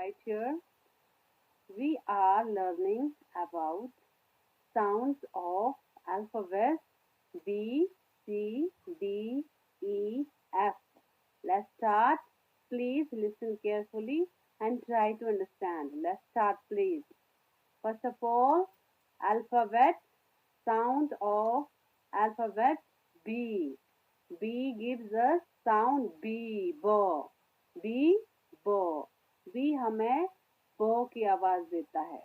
Right here, we are learning about sounds of alphabet B, C, D, E, F. Let's start. Please listen carefully and try to understand. Let's start, please. First of all, alphabet, sound of alphabet B. B gives us sound B, bo. B, bo. B हमें bo की आवाज देता है.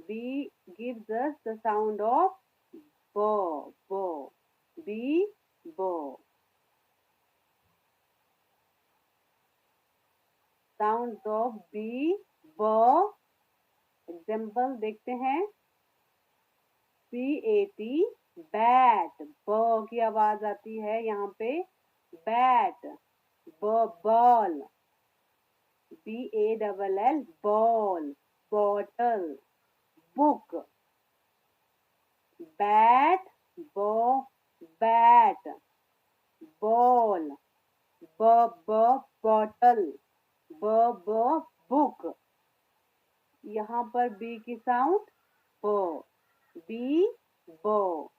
B gives us the sound of bo, bo. B, bo. Sounds of B, bo. Example देखते हैं. BAT, bat. ब की आवाज आती है यहाँ पे. Bat. Ball. BALL, ball. Bottle. Book. Bat, bat. Ball. Bottle. Book. यहाँ पर बी की साउंड बो. बी, बो.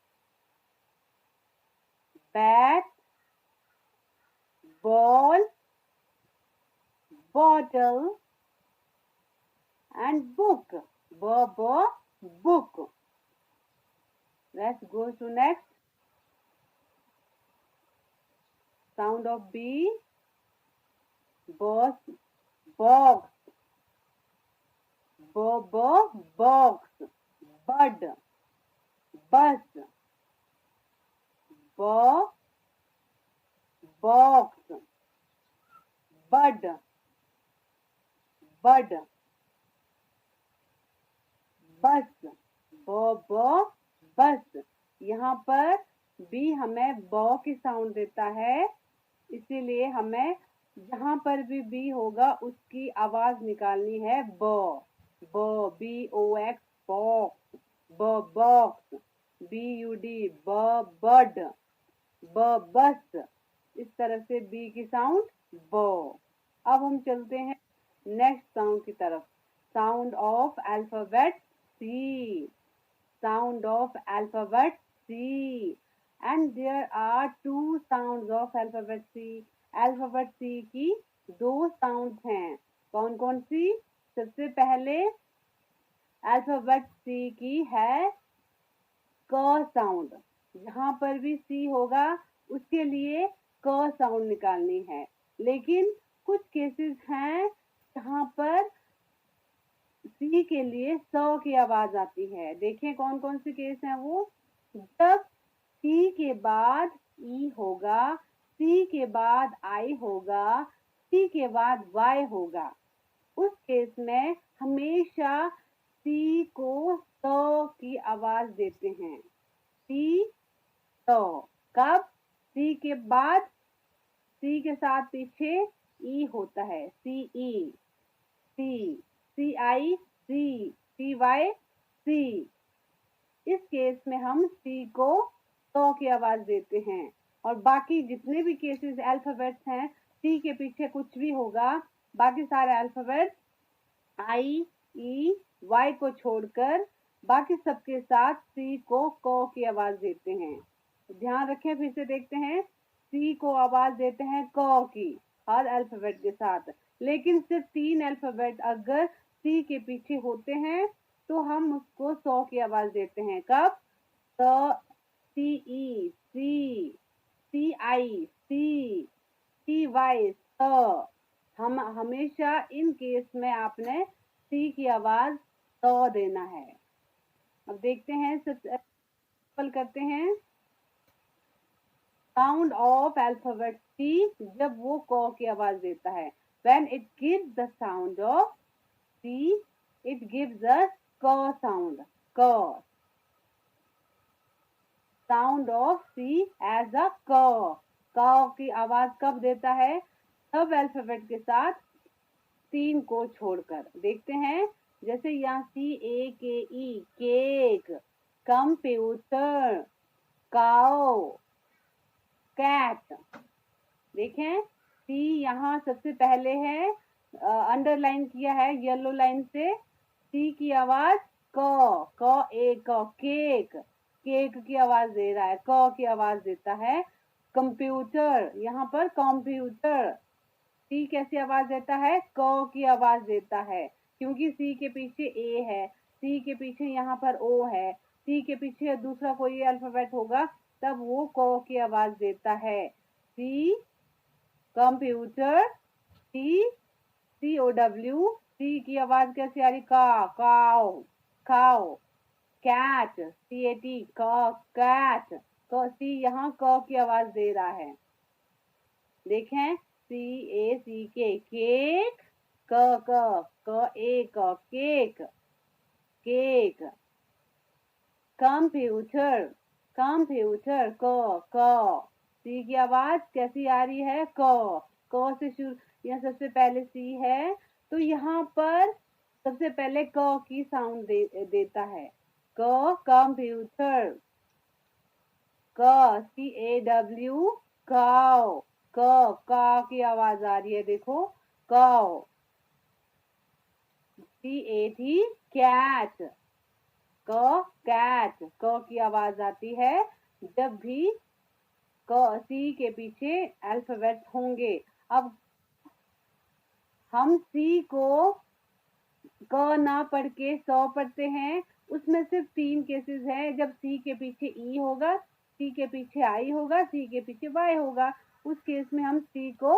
Bat, ball, bottle and book. Book. Let's go to next. Sound of B. Boss, box. Box. Bud, bus. Box. Bud. बस. बस. यहाँ पर B हमें बॉ की साउंड देता है, इसीलिए हमें जहाँ पर भी बी होगा उसकी आवाज निकालनी है बॉ. BOX, box. Box. BUD, bird. बस. इस तरह से बी की साउंड बॉ. अब हम चलते हैं नेक्स्ट साउंड की तरफ. Sound of alphabet C. Sound of alphabet C. And there are two sounds of alphabet C. Alphabet C की दो साउंड हैं. कौन कौन सी? सबसे पहले अल्फाबेट C की है क साउंड. जहाँ पर भी C होगा उसके लिए क साउंड निकालनी है. लेकिन कुछ केसेस हैं जहाँ पर सी के लिए स की आवाज आती है. देखें कौन कौन से केस हैं वो. जब सी के बाद ई होगा, सी के बाद आई होगा, सी के बाद वाई होगा, उस केस में हमेशा सी को स की आवाज देते हैं. सी स. कब? सी के बाद सी के साथ पीछे ई होता है. CE, सी. CI, सी. CY, सी. इस केस में हम सी को तो की आवाज देते हैं. और बाकी जितने भी केसेस अल्फाबेट्स हैं, सी के पीछे कुछ भी होगा, बाकी सारे अल्फाबेट I, E, Y को छोड़कर बाकी सबके साथ सी को क की आवाज देते हैं. ध्यान रखें, फिर से देखते हैं. सी को आवाज देते हैं क की हर अल्फाबेट के साथ. लेकिन सिर्फ 3 अल्फाबेट अगर सी के पीछे होते हैं तो हम उसको सौ की आवाज देते हैं. कब? CE, सी. CI, सी. CY, स. हम हमेशा इन केस में आपने सी की आवाज स देना है. अब देखते हैं, सफल करते हैं. साउंड ऑफ अल्फाबेट सी जब वो क की आवाज देता है. When it gives the sound of C, it gives us k sound. K. Sound of C as a k. K की आवाज कब देता है? सब अल्फाबेट के साथ 3 को छोड़कर. देखते हैं, जैसे यहाँ CAKE, केक. कंप्यूटर. काओ. कैट. देखें, सी यहाँ सबसे पहले है, अंडरलाइन किया है येलो लाइन से। सी की आवाज क ए क केक, केक की आवाज दे रहा है, क की आवाज देता है। कंप्यूटर, यहाँ पर कंप्यूटर, सी कैसी आवाज देता है, क की आवाज देता है, क्योंकि सी के पीछे ए है, सी के पीछे यहाँ पर ओ है, सी के पीछे दूसरा कोई अल्फाबेट होगा तब वो क की आवाज देता है। सी कंप्यूटर, COW, सी की आवाज कैसे आ रही, cow cow. Cat, CAT, cat, तो सी यहाँ क की आवाज दे रहा है। देखें, CACK, केक, क ए क केक, केक। कंप्यूटर, कंप्यूटर, क, सी की आवाज कैसी आ रही है, क से शुरू, यहाँ सबसे पहले सी है तो यहाँ पर सबसे पहले क की साउंड देता है, कंप्यूटर। CAW, काउ, का की आवाज आ रही है, देखो, काउ। CAT, कैट, कैट, क की आवाज आती है जब भी सी के पीछे अल्फाबेट होंगे। अब हम सी को क ना पढ़ के सौ पढ़ते हैं, उसमें सिर्फ 3 केसेस हैं, जब सी के पीछे ई होगा, सी के पीछे आई होगा, सी के पीछे वाई होगा, उस केस में हम सी को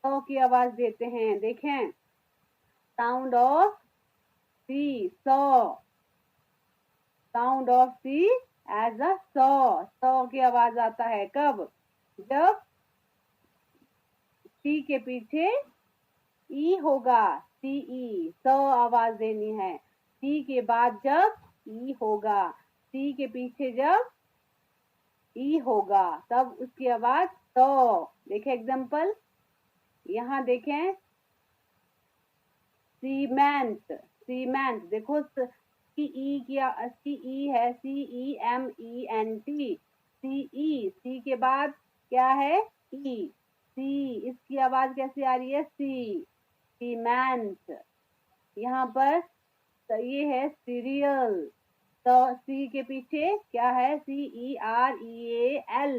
क की आवाज देते हैं। देखें, साउंड ऑफ सी, सौ, sound of C as a सौ की आवाज आता है कब, जब सी के पीछे ई होगा, CE, स आवाज देनी है। सी के बाद जब ई होगा, सी के पीछे जब ई होगा तब उसकी आवाज तो। देखें एग्जाम्पल, यहाँ देखें, सीमेंट, सीमेंट, देखो CE की CE है, CEMENT, CE, सी के बाद क्या है, ई, सी, इसकी आवाज कैसी आ रही है, सी, सीमेंट। यहाँ पर ये है सीरियल, तो सी के पीछे क्या है, CEREAL,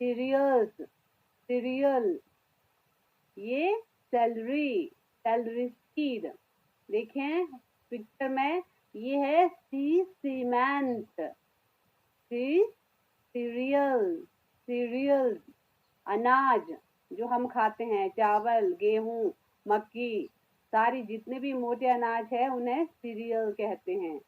सीरियल्स, सीरियल। ये सैलरी, सैलरी स्पीड। देखें पिक्चर में, ये है सी, सीमेंट, सी, सीरियल, सीरियल, अनाज जो हम खाते हैं, चावल, गेहूं, मक्की, सारी जितने भी मोटे अनाज है उन्हें सीरियल कहते हैं।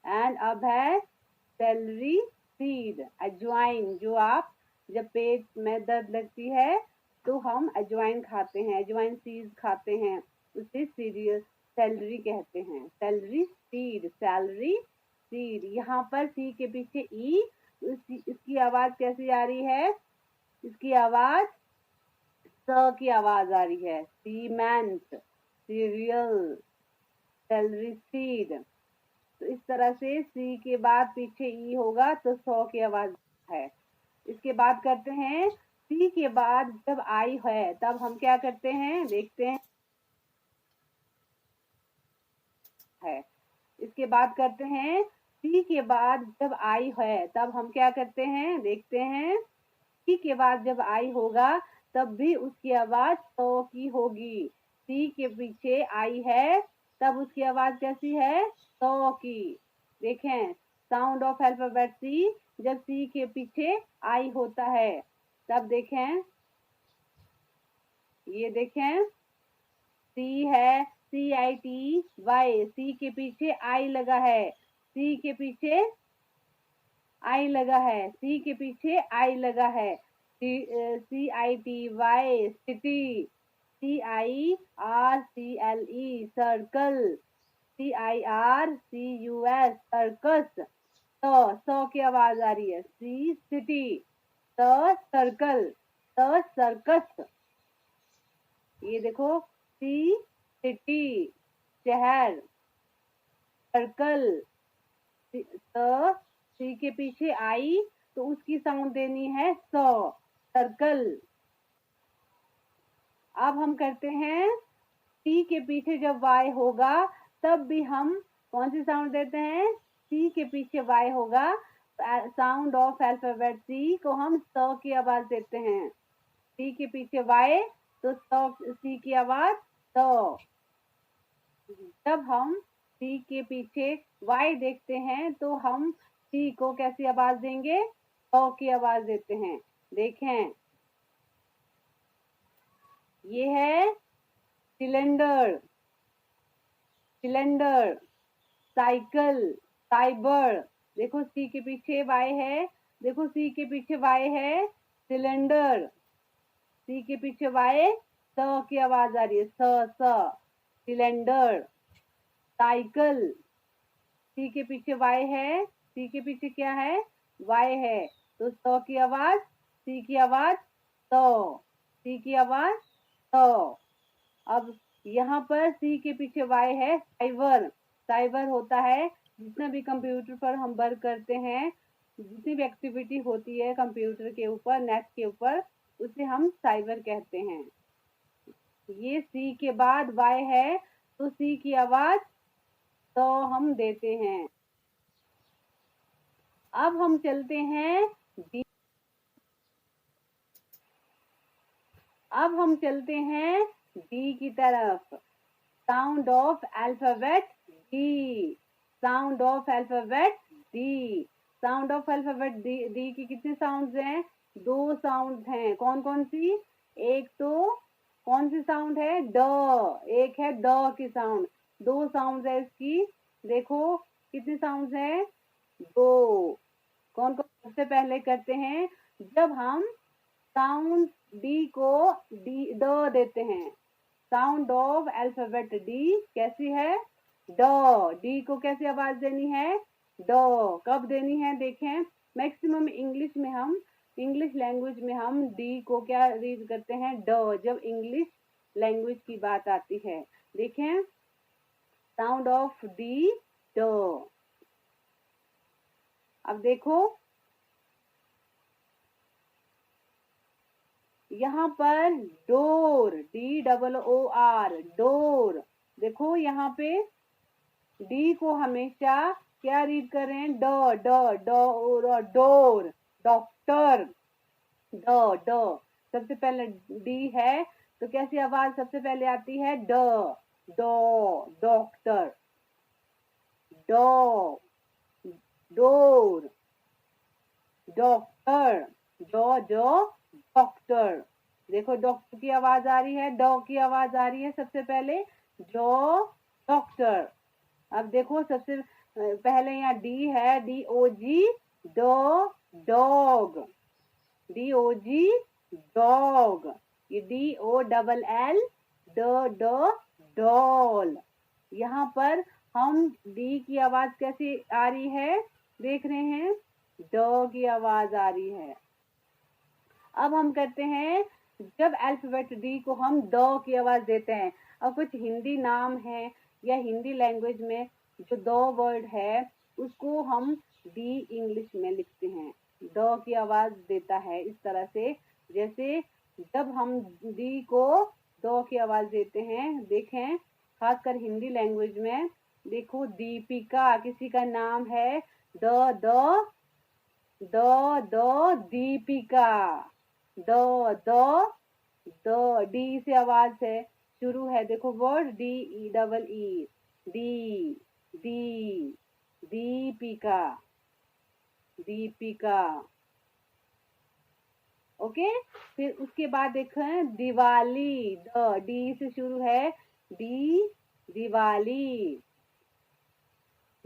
एंड अब है सेलरी सीड, अजवाइन, जो आप जब पेट में दर्द लगती है तो हम अजवाइन खाते हैं, अजवाइन सीड खाते हैं, उसे सीरियल सैलरी कहते हैं, सैलरी सीड, सैलरी सीड। यहाँ पर सी के पीछे ई, इसकी आवाज कैसी आ रही है, इसकी आवाज स की आवाज आ रही है, सीमेंट, सीरियल, सैलरी सीड। तो इस तरह से सी के बाद पीछे ई होगा तो सौ की आवाज है। इसके बाद करते हैं, सी के बाद जब आई है तब हम क्या करते हैं, देखते हैं, है। इसके बाद करते हैं, सी के बाद जब आई है तब हम क्या करते हैं, देखते हैं, सी के बाद जब आई होगा तब भी उसकी आवाज सौ की होगी। सी के पीछे आई है तब उसकी आवाज कैसी है, सौ की। देखें, साउंड ऑफ अल्फाबेट सी, जब सी के पीछे आई होता है तब देखें, ये देखें, सी है, CITY, सी के पीछे आई लगा है, सी के पीछे आई लगा है, सी के पीछे आई लगा है, CITY, city, CIRCLE, circle, CIRCUS, circus. सौ की आवाज आ रही है, सी, सिटी, सर्कल, सर्कस। ये देखो, सी, सिटी, शहर, सर्कल, सी के पीछे आई तो उसकी साउंड देनी है सर्कल। अब हम करते हैं, सी के पीछे जब वाई होगा तब भी हम कौन सी साउंड देते हैं? सी के पीछे वाई होगा, साउंड ऑफ अल्फाबेट सी को हम स की आवाज देते हैं। सी के पीछे वाई तो सी की आवाज स। जब हम सी के पीछे वाई देखते हैं तो हम सी को कैसी आवाज देंगे? स की आवाज देते हैं। देखें, ये है सिलेंडर, सिलेंडर, साइकिल, साइबर। देखो सी के पीछे वाई है, देखो सी के पीछे वाई है, सिलेंडर, सी के पीछे वाई, स की आवाज आ रही है, स, सिलेंडर, साइकिल, सी के पीछे वाई है, सी के पीछे क्या है? वाई है, तो स की आवाज, सी की आवाज स, सी की आवाज स। अब यहाँ पर सी के पीछे वाई है, साइबर, साइबर होता है जितना भी कंप्यूटर पर हम वर्क करते हैं, जितनी भी एक्टिविटी होती है कंप्यूटर के ऊपर, नेट के ऊपर, उसे हम साइबर कहते हैं। ये सी के बाद वाई है तो सी की आवाज तो हम देते हैं। अब हम चलते हैं डी, अब हम चलते हैं डी की तरफ। Sound of alphabet D, sound of alphabet D, sound of alphabet D, D की कितने साउंड्स हैं? 2 साउंड हैं। कौन कौन सी? एक तो कौन सी साउंड है? ड, एक है ड की साउंड। 2 साउंड है इसकी। देखो कितने साउंड है? 2। कौन कौन सबसे पहले करते हैं? जब हम साउंड डी को डी ड देते हैं, साउंड ऑफ अल्फाबेट डी कैसी है? ड। डी को कैसी आवाज देनी है? ड। कब देनी है? देखें, मैक्सिमम इंग्लिश में हम, इंग्लिश लैंग्वेज में हम डी को क्या रीड करते हैं? ड, जब इंग्लिश लैंग्वेज की बात आती है। देखें, साउंड ऑफ डी ड। अब देखो यहाँ पर डोर, DOOR, डोर। देखो यहाँ पे डी को हमेशा क्या रीड कर रहे हैं? ड, ड, डोर, डॉक्टर, ड, ड। सबसे पहले डी है तो कैसी आवाज सबसे पहले आती है? ड, डो, डॉक्टर, डो, डोर, डॉक्टर, जो डॉक्टर। देखो डॉक्टर की आवाज आ रही है, डॉ की आवाज आ रही है सबसे पहले, जो डॉक्टर। अब देखो सबसे पहले यहाँ डी है, DOG, डो, डॉग, DOG, डॉग। ये DOLL, ड, डॉल। यहाँ पर हम डी की आवाज कैसी आ रही है? देख रहे हैं, ड की आवाज आ रही है। अब हम करते हैं, जब अल्फाबेट डी को हम ड की आवाज देते हैं, अब कुछ हिंदी नाम है या हिंदी लैंग्वेज में जो दो वर्ड है उसको हम डी इंग्लिश में लिखते हैं, ड की आवाज देता है इस तरह से। जैसे जब हम डी को ड की आवाज देते हैं, देखें खासकर हिंदी लैंग्वेज में, देखो दीपिका किसी का नाम है, द दीपिका, द डी से आवाज है शुरू है। देखो वर्ड DEEE, डी, दी, दीपिका, दीपिका। ओके, फिर उसके बाद देखें दिवाली, द डी से शुरू है, डी, दिवाली,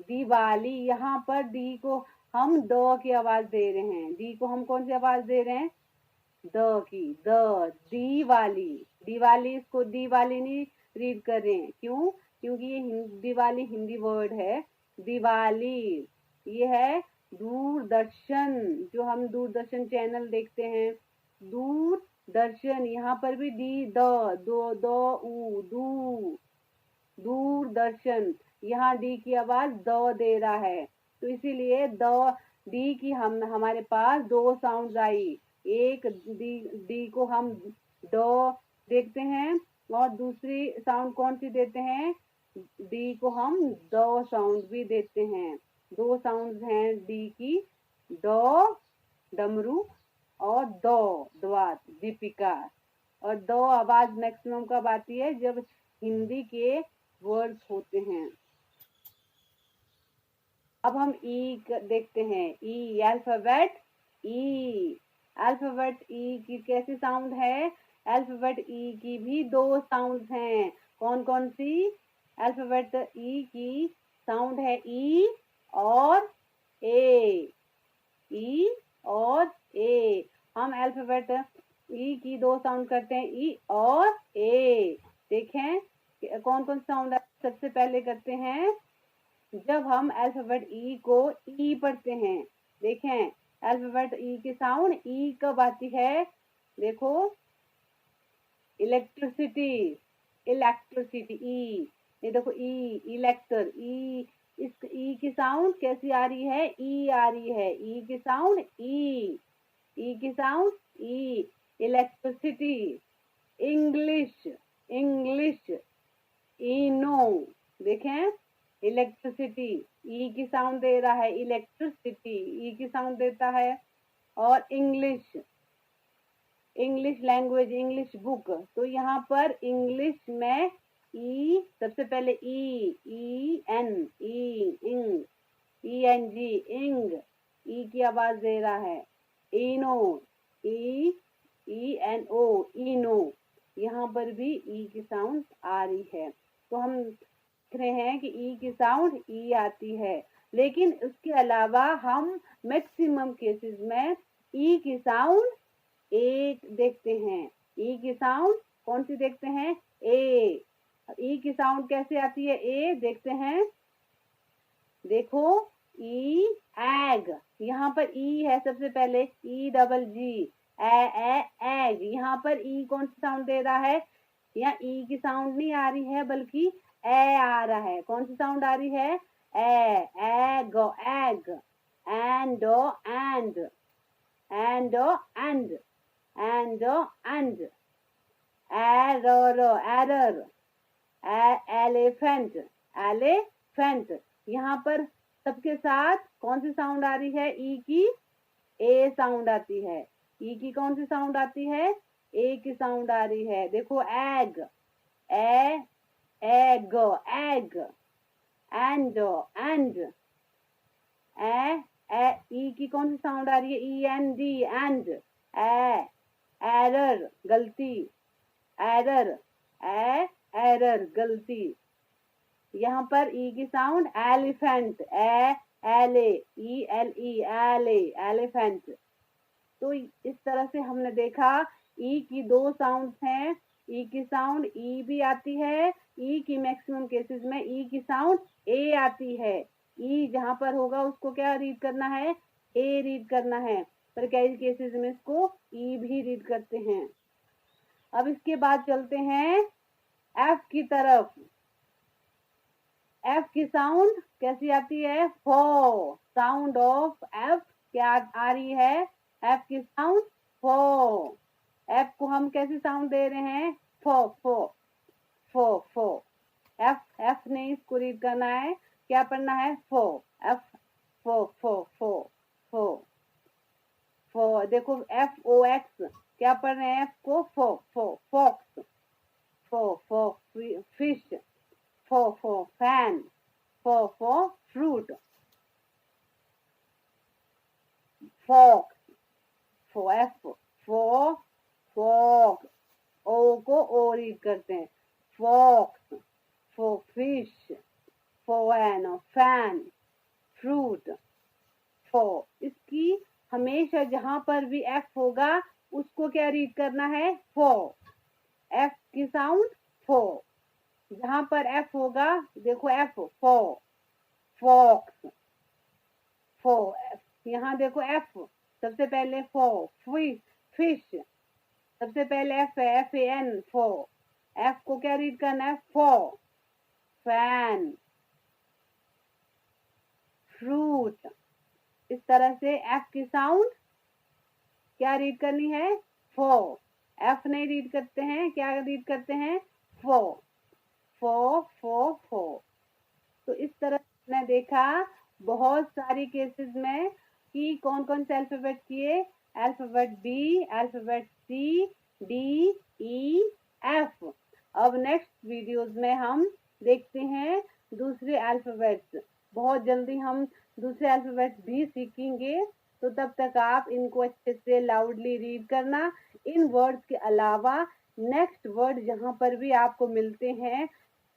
दिवाली। यहाँ पर डी को हम द की आवाज दे रहे हैं, डी को हम कौन सी आवाज दे रहे हैं? The key, the, Diwali, Diwali. इसको दिवाली नहीं रीड कर रहे हैं, क्यों? क्योंकि ये दिवाली हिंदी वर्ड है। दिवाली ये है दूरदर्शन, जो हम दूरदर्शन चैनल देखते हैं, दूरदर्शन। यहाँ पर भी डी, दो ऊ, दूरदर्शन। यहाँ डी की आवाज द दे रहा है, तो इसीलिए द डी की हमारे पास 2 साउंड आई। एक डी को हम ड देखते हैं, और दूसरी साउंड कौन सी देते हैं? डी को हम द साउंड भी देते हैं। दो साउंड हैं डी की, ड डमरू और द्वात दीपिका। और दो आवाज मैक्सिमम कब आती है? जब हिंदी के वर्ड्स होते हैं। अब हम ई देखते हैं। ई अल्फाबेट ई। अल्फाबेट ई की कैसी साउंड है? अल्फाबेट ई की भी दो साउंड हैं। कौन कौन सी? अल्फाबेट ई की साउंड है ई और ए। ई और ए। हम अल्फाबेट ई की दो साउंड करते हैं, ई और ए। देखें कौन कौन साउंड सबसे पहले करते हैं जब हम अल्फाबेट ई को ई पढ़ते हैं। देखें अल्फाबेट ई की साउंड ई कब आती है? देखो, इलेक्ट्रिसिटी, इलेक्ट्रिसिटी ई। ये देखो ई, इलेक्टर ई। इस ई की साउंड कैसी आ रही है? ई आ रही है। ई की साउंड ई। ई की साउंड ई। इलेक्ट्रिसिटी। इंग्लिश, इंग्लिश, इनो। देखें इलेक्ट्रिसिटी ई की साउंड दे रहा है, इलेक्ट्रिसिटी ई की साउंड देता है। और English, English language, English book. तो यहाँ पर इंग्लिश में ई सबसे पहले ई एन, इंग, ई एन जी, इंग, ई की आवाज दे रहा है। इनो, ई एन ओ, इनो। यहाँ पर भी ई की साउंड आ रही है। तो हम देख रहे हैं कि ई की साउंड ई आती है। लेकिन उसके अलावा हम मैक्सिमम केसेस में ई की साउंड ए देखते हैं। ई की साउंड कौन सी देखते हैं? ए। ई की साउंड कैसे आती है? ए देखते हैं। देखो ई एग, यहाँ पर ई है सबसे पहले, ई डबल जी, एग। यहाँ पर ई कौन सी साउंड दे रहा है? यहाँ ई की साउंड नहीं आ रही है बल्कि ए आ रहा है। कौन सी साउंड आ रही है? A, egg, egg, end, end, end, end, end, error, elephant, elephant. यहाँ पर सबके साथ कौन सी साउंड आ रही है? ई की ए साउंड आती है। ई की कौन सी साउंड आती है? ए की साउंड आ रही है। देखो egg, egg, egg, end, E की कौन सी साउंड आ रही है? E N D, end, error, गलती, एरर, एरर, गलती। यहाँ पर ई की साउंड एलिफेंट, एले, ई एल ई, एले, एलिफेंट। तो इस तरह से हमने देखा ई की दो साउंड्स हैं। ई की साउंड ई भी आती है। ई की मैक्सिमम केसेस में ई की साउंड ए आती है। ई जहां पर होगा उसको क्या रीड करना है? ए रीड करना है। पर कई केसेस में इसको ई भी रीड करते हैं। अब इसके बाद चलते हैं एफ की तरफ। एफ की साउंड कैसी आती है? फो। साउंड ऑफ एफ क्या आ रही है? एफ की साउंड फो। एफ को हम कैसी साउंड दे रहे हैं? फो, फो, फो, फो। एफ ने इसको रीड करना है, क्या पढ़ना है? फो, एफ, फो, फो, फो, फो, फो। देखो एफ ओ एक्स, क्या पढ़ रहे हैं? एफ को फो, फो, फॉक्स, फो, फो, फिश, फो, फैन, फो, फ्रूट, फॉक्स, फो, एफ, फो, फॉक्स। ओ को ओ रीड करते हैं। फॉक्स, फो, फिश, फैन, फैन, फ्रूट, फो। इसकी हमेशा जहां पर भी एफ होगा उसको क्या रीड करना है? फो। एफ की साउंड फो। जहां पर एफ होगा, देखो एफ, फो, फॉक्स, फो। यहाँ देखो एफ सबसे पहले फो, फिश सबसे पहले एफ है, एफ ए एन, फो। एफ को क्या रीड करना है? फो, फैन, फ्रूट। इस तरह से एफ की साउंड क्या रीड करनी है? फो। एफ नहीं रीड करते हैं, क्या रीड करते हैं? फो, फो। तो इस तरह ने देखा बहुत सारी केसेस में कि कौन कौन से अल्फाबेट किए, अल्फाबेट बी, अल्फाबेट सी, डी, ई, एफ। अब नेक्स्ट वीडियोस में हम देखते हैं दूसरे अल्फाबेट्स। बहुत जल्दी हम दूसरे अल्फाबेट्स भी सीखेंगे, तो तब तक आप इनको अच्छे से लाउडली रीड करना। इन वर्ड्स के अलावा नेक्स्ट वर्ड जहाँ पर भी आपको मिलते हैं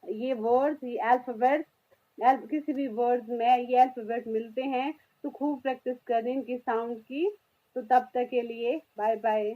ये वर्ड्स, ये अल्फाबेट्स, किसी भी वर्ड्स में ये अल्फाबेट मिलते हैं तो खूब प्रैक्टिस करें इनकी साउंड की। तो तब तक के लिए बाय बाय।